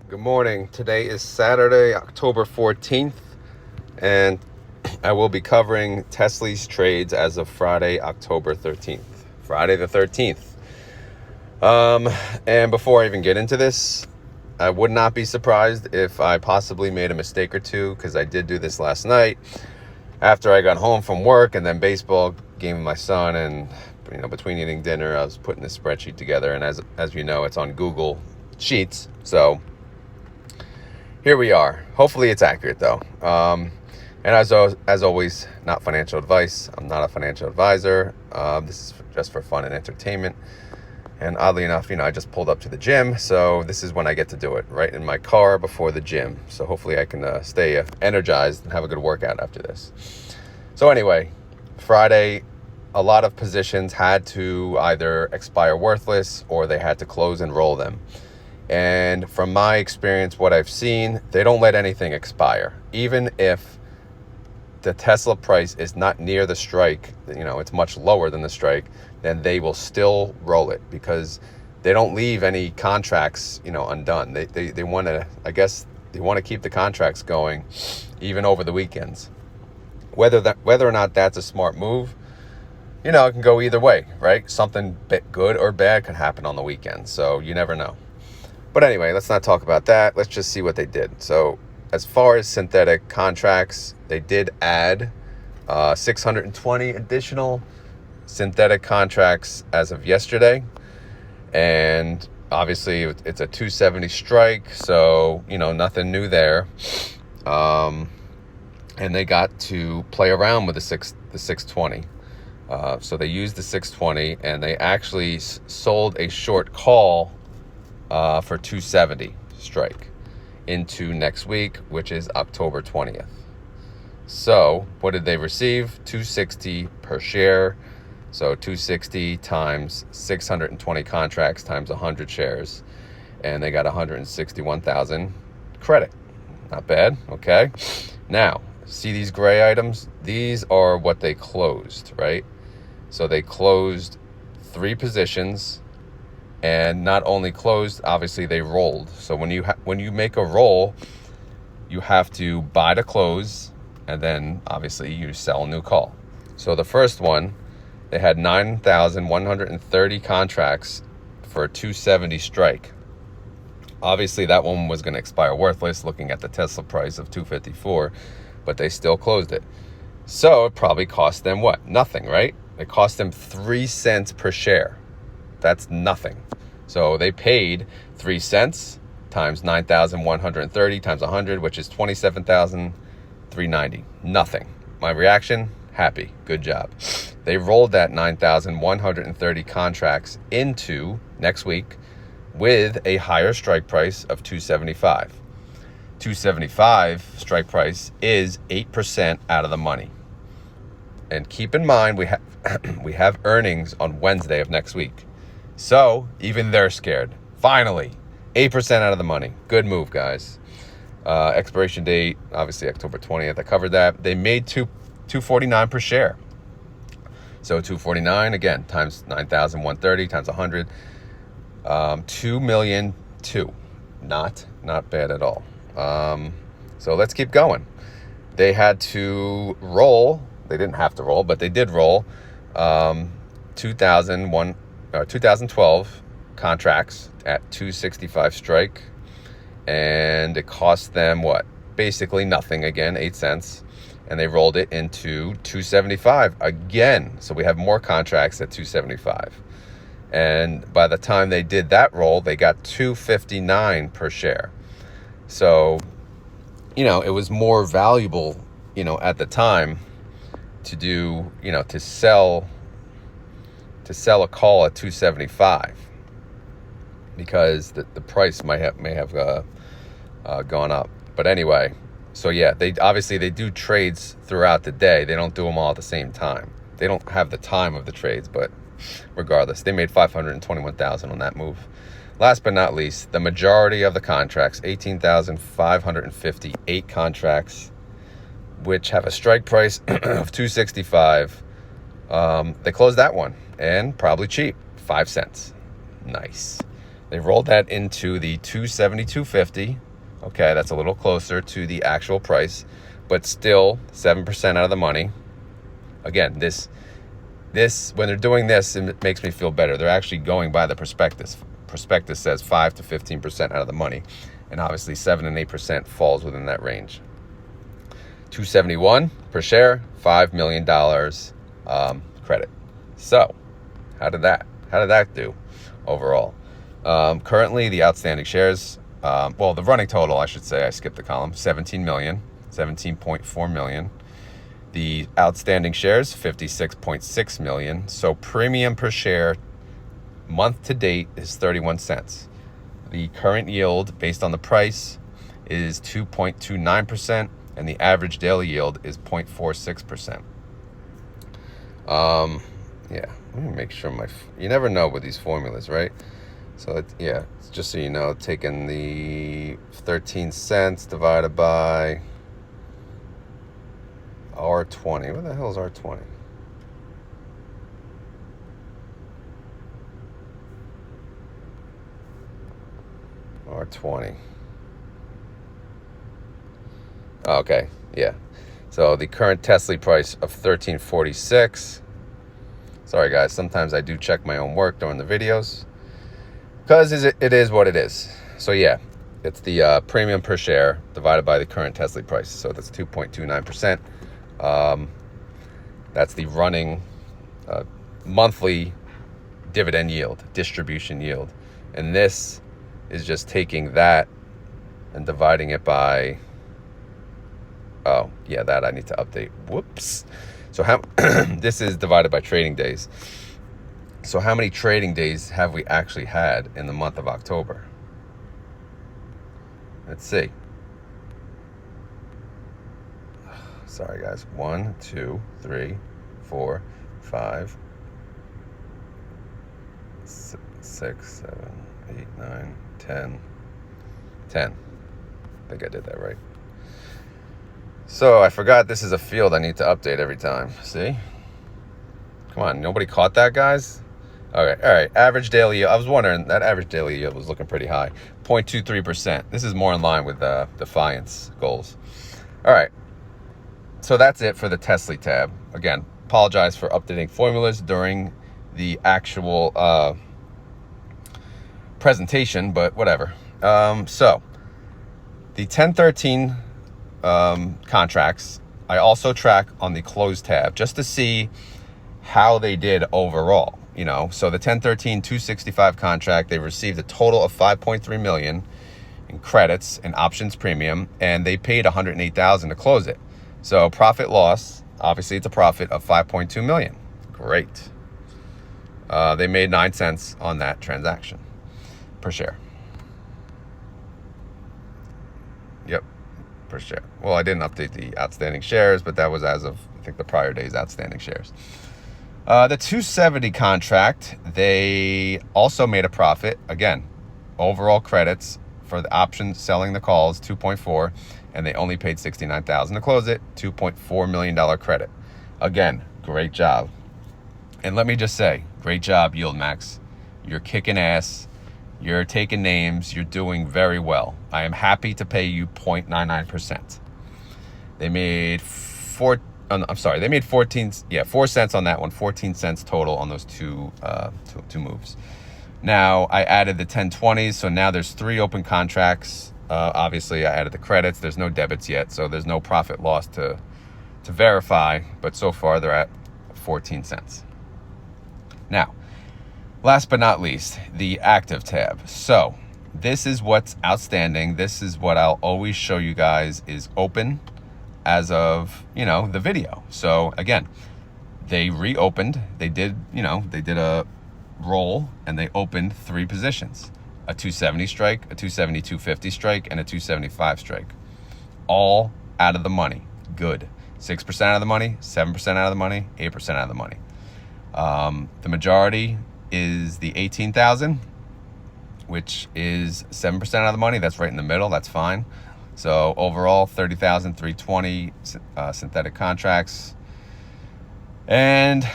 Good morning. Today is Saturday, October 14th, and I will be covering TSLY's trades as of Friday, October 13th. Friday the 13th. And before I even get into this, I would not be surprised if I possibly made a mistake or two, because I did do this last night after I got home from work and then baseball game with my son, and between eating dinner, I was putting this spreadsheet together, and as you know, it's on Google Sheets, so here we are. Hopefully it's accurate though. And as always, not financial advice. I'm not a financial advisor. This is just for fun and entertainment. And oddly enough, I just pulled up to the gym, so this is when I get to do it, right in my car before the gym. So hopefully I can stay energized and have a good workout after this. So anyway, Friday, a lot of positions had to either expire worthless or they had to close and roll them. And from my experience, what I've seen, they don't let anything expire. Even if the Tesla price is not near the strike, it's much lower than the strike, then they will still roll it, because they don't leave any contracts, undone. They want to, I guess, they want to keep the contracts going even over the weekends. Whether or not that's a smart move, it can go either way, right? Something good or bad could happen on the weekend, so you never know. But anyway, let's not talk about that. Let's just see what they did. So as far as synthetic contracts, they did add 620 additional synthetic contracts as of yesterday. And obviously it's a 270 strike, so, nothing new there. And they got to play around with the 620. So they used the 620, and they actually sold a short call for 270 strike into next week, which is October 20th. So what did they receive? 260 per share. So 260 times 620 contracts times 100 shares, and they got 161,000 credit. Not bad. Okay. Now, see these gray items? These are what they closed, right? So they closed 3 positions. And not only closed, obviously they rolled. So when you make a roll, you have to buy to close, and then obviously you sell a new call. So the first one, they had 9,130 contracts for a 270 strike. Obviously that one was going to expire worthless, looking at the Tesla price of 254, but they still closed it. So it probably cost them what? Nothing, right? It cost them 3 cents per share. That's nothing. So they paid 3 cents times 9,130 times 100, which is 27,390. Nothing. My reaction, happy. Good job. They rolled that 9,130 contracts into next week with a higher strike price of 275. 275 strike price is 8% out of the money. And keep in mind, we have earnings on Wednesday of next week. So even they're scared. Finally, 8% out of the money. Good move, guys. Expiration date, obviously October 20th. I covered that. They made $249 per share. So 249 again times 9,130 times 100, 2,000,002. Not bad at all. So let's keep going. They had to roll. They didn't have to roll, but they did roll 2012 contracts at 265 strike, and it cost them what? Basically nothing, again, 8 cents, and they rolled it into 275 again. So we have more contracts at 275, and by the time they did that roll, they got 259 per share. So it was more valuable at the time to do to sell a call at 275, because the price may have gone up. But anyway, so yeah, they do trades throughout the day. They don't do them all at the same time. They don't have the time of the trades, but regardless, they made 521,000 on that move. Last but not least, the majority of the contracts, 18,558 contracts, which have a strike price of 265. They closed that one, and probably cheap, 5 cents. Nice. They rolled that into the 272.50. Okay, that's a little closer to the actual price, but still 7% out of the money. Again, this when they're doing this, it makes me feel better. They're actually going by the prospectus. Prospectus says 5 to 15% out of the money, and obviously 7 and 8% falls within that range. 271 per share, $5 million credit. So, how did that do overall? Currently, the outstanding shares, the running total, I should say, I skipped the column, 17.4 million. The outstanding shares, 56.6 million. So premium per share month to date is 31 cents. The current yield based on the price is 2.29%, and the average daily yield is 0.46%. Yeah, let me make sure you never know with these formulas, right? So it's just so you know, taking the 13 cents divided by R20. What the hell is R20? R20. Okay, yeah. So the current TSLY price of $13.46. Sorry guys, sometimes I do check my own work during the videos, because it is what it is. So yeah, it's the premium per share divided by the current TSLY price. So that's 2.29%. That's the running monthly dividend yield, distribution yield. And this is just taking that and dividing it by, oh yeah, that I need to update. Whoops. So how this is divided by trading days. So how many trading days have we actually had in the month of October? Let's see. Sorry guys. 1, 2, 3, 4, 5, 6, 7, 8, 9, 10. 10. I think I did that right. So I forgot this is a field I need to update every time. See? Come on, nobody caught that, guys? Okay, all right. Average daily yield. I was wondering, that average daily yield was looking pretty high. 0.23%. This is more in line with Defiance goals. All right. So that's it for the TSLY tab. Again, apologize for updating formulas during the actual presentation, but whatever. So the 1013 contracts, I also track on the close tab just to see how they did overall. You know, so the 1013 265 contract, they received a total of 5.3 million in credits and options premium, and they paid 108,000 to close it. So profit loss, obviously it's a profit of 5.2 million. Great. They made 9 cents on that transaction per share. Yep, per share. Well, I didn't update the outstanding shares, but that was as of, I think, the prior day's outstanding shares. The 270 contract, they also made a profit. Again, overall credits for the options selling the calls, 2.4, and they only paid 69,000 to close it, $2.4 million credit. Again, great job. And let me just say, great job, YieldMax. You're kicking ass. You're taking names. You're doing very well. I am happy to pay you 0.99%. They made 4 cents on that one, 14 cents total on those two moves. Now I added the 1020s, so now there's 3 open contracts. Obviously I added the credits. There's no debits yet, so there's no profit loss to verify, but so far they're at 14 cents. Now, last but not least, the active tab. So this is what's outstanding. This is what I'll always show you guys is open as of, the video. So again, they reopened, they did a roll, and they opened 3 positions, a 270 strike, a 270 250 strike, and a 275 strike, all out of the money. Good. 6% out of the money, 7% out of the money, 8% out of the money. The majority is the 18,000, which is 7% out of the money. That's right in the middle. That's fine. So overall, 30,320 synthetic contracts. And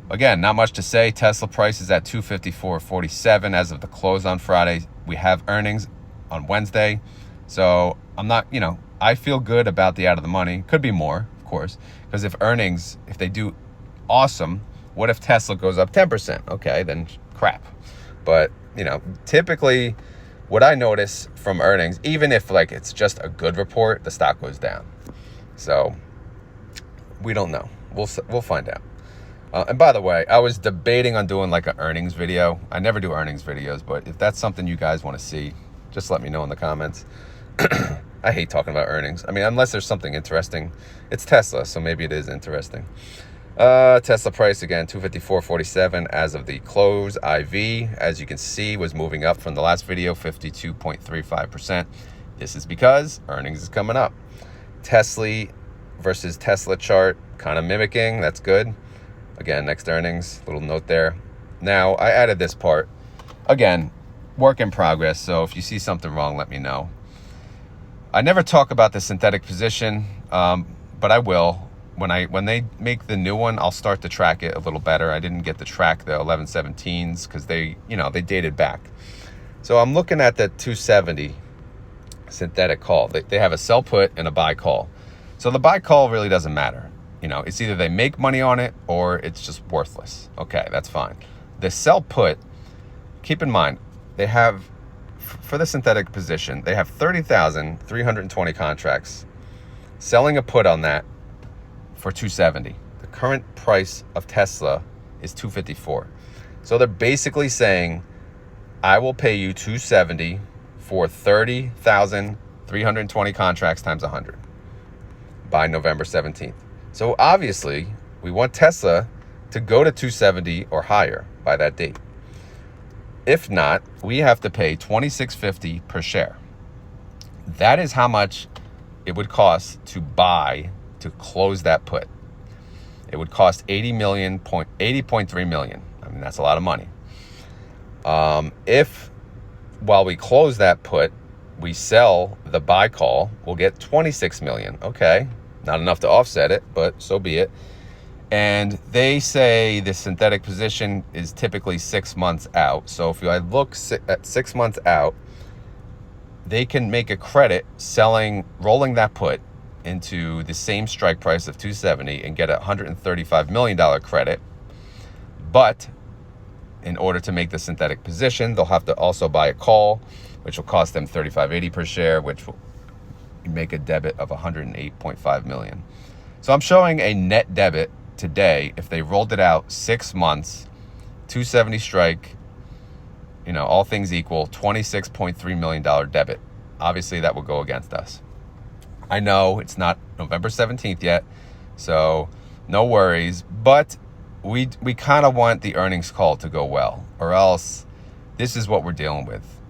Again, not much to say. Tesla price is at 254.47 as of the close on Friday. We have earnings on Wednesday. So I'm not, I feel good about the out of the money. Could be more, of course, because if they do awesome, what if Tesla goes up 10%? Okay, then crap. But, typically what I notice from earnings, even if it's just a good report, the stock goes down. So we don't know. We'll find out. And by the way, I was debating on doing an earnings video. I never do earnings videos, but if that's something you guys want to see, just let me know in the comments. I hate talking about earnings. I mean, unless there's something interesting. It's Tesla, so maybe it is interesting. Tesla price, again, 254.47 as of the close. IV, as you can see, was moving up from the last video, 52.35%. This is because earnings is coming up. TSLY versus Tesla chart, kind of mimicking. That's good. Again, next earnings, little note there. Now, I added this part. Again, work in progress, so if you see something wrong, let me know. I never talk about the synthetic position, but I will. When they make the new one, I'll start to track it a little better. I didn't get to track the 1117s because they dated back. So I'm looking at the 270 synthetic call. They have a sell put and a buy call. So the buy call really doesn't matter. It's either they make money on it or it's just worthless. Okay, that's fine. The sell put, keep in mind, they have, for the synthetic position, they have 30,320 contracts. Selling a put on that for 270. The current price of Tesla is 254. So they're basically saying, I will pay you 270 for 30,320 contracts times 100 by November 17th. So obviously, we want Tesla to go to 270 or higher by that date. If not, we have to pay $26.50 per share. That is how much it would cost to close that put. It would cost $80.3 million. I mean, that's a lot of money. If while we close that put, we sell the buy call, we'll get $26 million. Okay, not enough to offset it, but so be it. And they say the synthetic position is typically 6 months out. So if I look at 6 months out, they can make a credit rolling that put into the same strike price of 270 and get a $135 million credit. But in order to make the synthetic position, they'll have to also buy a call, which will cost them $35.80 per share, which will make a debit of $108.5 million. So I'm showing a net debit today. If they rolled it out 6 months, 270 strike, all things equal, $26.3 million debit. Obviously, that will go against us. I know it's not November 17th yet, so no worries. But we kind of want the earnings call to go well, or else this is what we're dealing with.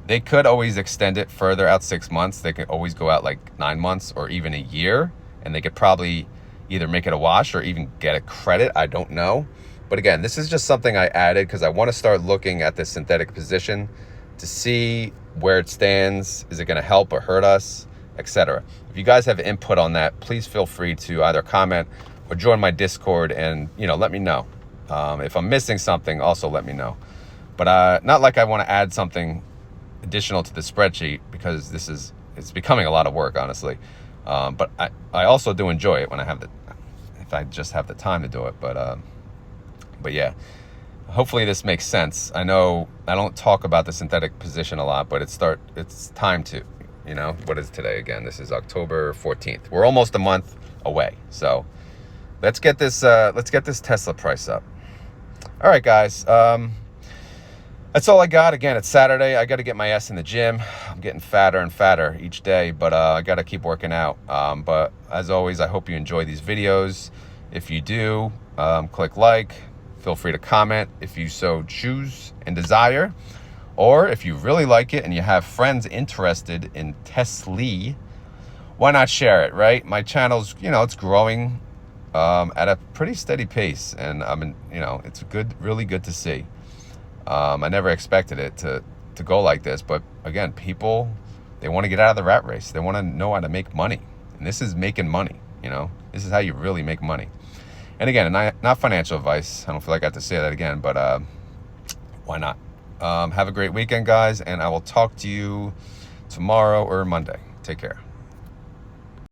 They could always extend it further out 6 months. They could always go out 9 months or even a year, and they could probably either make it a wash or even get a credit. I don't know. But again, this is just something I added because I want to start looking at this synthetic position to see where it stands. Is it going to help or hurt us, etc. If you guys have input on that, please feel free to either comment or join my Discord and, let me know. If I'm missing something, also let me know. But not like I want to add something additional to the spreadsheet because it's becoming a lot of work, honestly. But I also do enjoy it when if I just have the time to do it. But yeah, hopefully this makes sense. I know I don't talk about the synthetic position a lot, but it's time to. What is today again? This is October 14th. We're almost a month away. So let's get this Tesla price up. All right, guys. That's all I got. Again, it's Saturday. I got to get my ass in the gym. I'm getting fatter and fatter each day, but I got to keep working out. But as always, I hope you enjoy these videos. If you do, click like. Feel free to comment if you so choose and desire. Or if you really like it and you have friends interested in TSLY, why not share it, right? My channel's, it's growing at a pretty steady pace, and it's really good to see. I never expected it to go like this, but again, people, they want to get out of the rat race. They want to know how to make money, and this is making money. This is how you really make money. And again, not financial advice. I don't feel like I have to say that again, but why not? Have a great weekend, guys, and I will talk to you tomorrow or Monday. Take care.